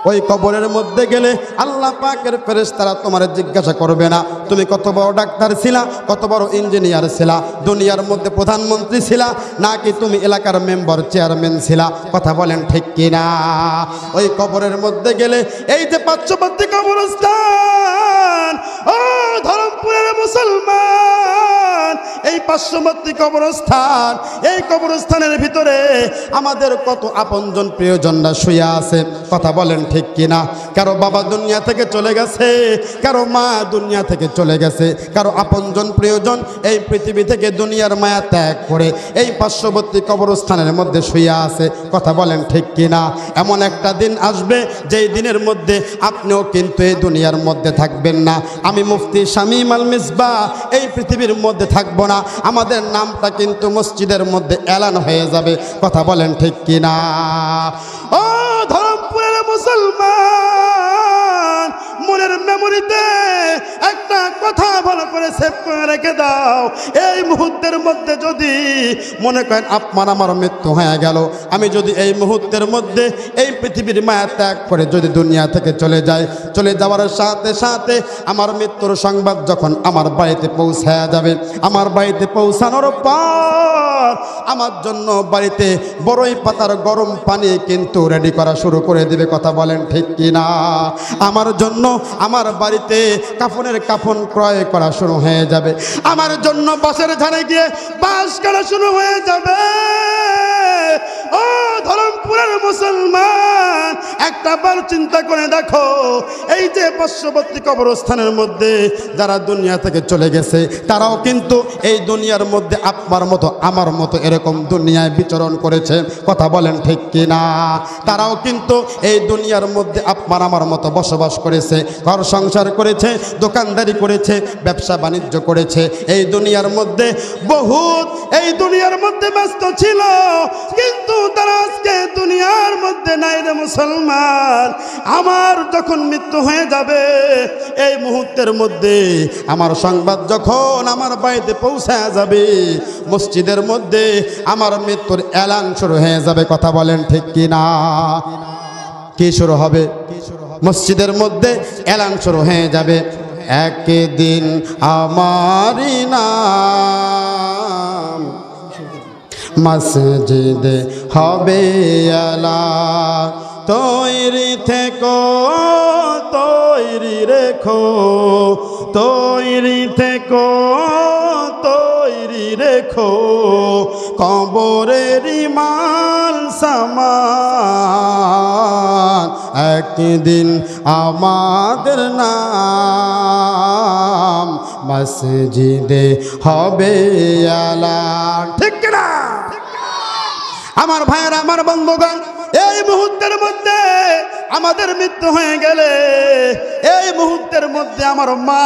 ওই কবরের মধ্যে গেলে আল্লাহ পাকের ফেরেশতারা তোমার জিজ্ঞাসা করবে না তুমি কত বড় ডাক্তার ছিলা, কত বড় ইঞ্জিনিয়ার ছিলা, দুনিয়ার মধ্যে প্রধানমন্ত্রী ছিলা, নাকি তুমি এলাকার মেম্বার চেয়ারম্যান ছিলা। কথা বলেন ঠিক কিনা? ওই কবরের মধ্যে গেলে এই যে পার্শ্ববর্তী কবরস্থান, ও ধরমপুরের মুসলমান, এই পার্শ্ববর্তী কবরস্থান, এই কবরস্থানের ভিতরে আমাদের কত আপনজন প্রিয়জনরা শুয়ে আছে। কথা বলেন ঠিক কিনা? কারো বাবা দুনিয়া থেকে চলে গেছে, কারো মা দুনিয়া থেকে চলে গেছে, কারো আপনজন প্রিয়জন এই পৃথিবী থেকে দুনিয়ার মায়া ত্যাগ করে এই পার্শ্ববর্তী কবরস্থানের মধ্যে শুয়ে আছে। কথা বলেন ঠিক কিনা? এমন একটা দিন আসবে যেই দিনের মধ্যে আপনিও কিন্তু এই দুনিয়ার মধ্যে থাকবেন না। আমি মুফতি শামীম আল মিসবাহ এই পৃথিবীর মধ্যে থাকবো না, আমাদের নামটা কিন্তু মসজিদের মধ্যে এলান হয়ে যাবে। কথা বলেন ঠিক কিনা? ও ধরমপুরের মুসলমান, মনের মেমোরিতে একটা কথা ভালো করে সেভ করে রেখে দাও। এই মুহূর্তের মধ্যে যদি মনে করেন আপনার আমার মৃত্যু হয়ে গেল, আমি যদি এই মুহূর্তের মধ্যে এই পৃথিবীর মায়া ত্যাগ করে যদি দুনিয়া থেকে চলে যাই, চলে যাওয়ার সাথে সাথে আমার মৃত্যুর সংবাদ যখন আমার বাড়িতে পৌঁছায়া যাবে, আমার বাড়িতে পৌঁছানোর পর আমার জন্য বাড়িতে বড়ই পাতার গরম পানি কিন্তু রেডি করা শুরু করে দিবে। কথা বলেন ঠিক কিনা? আমার জন্য আমার বাড়িতে কাফনের কাফন ক্রয় করা শুরু হয়ে যাবে, আমার জন্য বাঁশের ঝাড়ে গিয়ে বাঁশ কাটা শুরু হয়ে যাবে। ও ধরমপুরের মুসলমান, একটা বার চিন্তা করে দেখো, এই যে পার্শ্ববর্তী কবরস্থানের মধ্যে যারা দুনিয়া থেকে চলে গেছে, তারাও কিন্তু এই দুনিয়ার মধ্যে আপনার মতো আমার মতো এরকম দুনিয়ায় বিচরণ করেছে। কথা বলেন ঠিক কিনা? তারাও কিন্তু এই দুনিয়ার মধ্যে আপনার আমার মতো বসবাস করেছে, ঘর সংসার করেছে, দোকানদারি করেছে, ব্যবসা বাণিজ্য করেছে। এই দুনিয়ার মধ্যে বহুত এই দুনিয়ার মধ্যে ব্যস্ত ছিল, কিন্তু তারা আজকে দুনিয়ার মধ্যে নাই রে মুসলমান। আমার যখন মৃত্যু হয়ে যাবে, এই মুহূর্তের মধ্যে আমার সংবাদ যখন আমার বাড়িতে পৌঁছায় যাবে, মসজিদের মধ্যে আমার মৃত্যুর এলান শুরু হয়ে যাবে। কথা বলেন ঠিক কিনা? কি শুরু হবে? মসজিদের মধ্যে এলান শুরু হয়ে যাবে, একদিন আমারই নাম মসজিদে হবে এলান। তৈরি থেকো, তৈরি রেখো, তৈরি থেকো, তৈরি রেখো, কবরেরই মাল সামান একদিন আমাদের নাম মসজিদে হবে এলান। ঠিক কিনা? আমার ভাইয়েরা, আমার বন্ধুগণ, এই মুহূর্তের মধ্যে আমাদের মৃত্যু হয়ে গেলে, এই মুহূর্তের মধ্যে আমার মা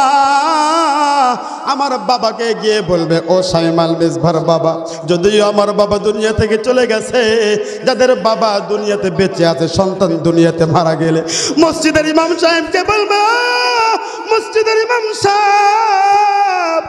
আমার বাবাকে গিয়ে বলবে, ও শামীম আল মিসবাহর বাবা, যদিও আমার বাবা দুনিয়া থেকে চলে গেছে, যাদের বাবা দুনিয়াতে বেঁচে আছে, সন্তান দুনিয়াতে মারা গেলে মসজিদের ইমাম সাহেবকে বলবে, মসজিদের ইমাম সাহেব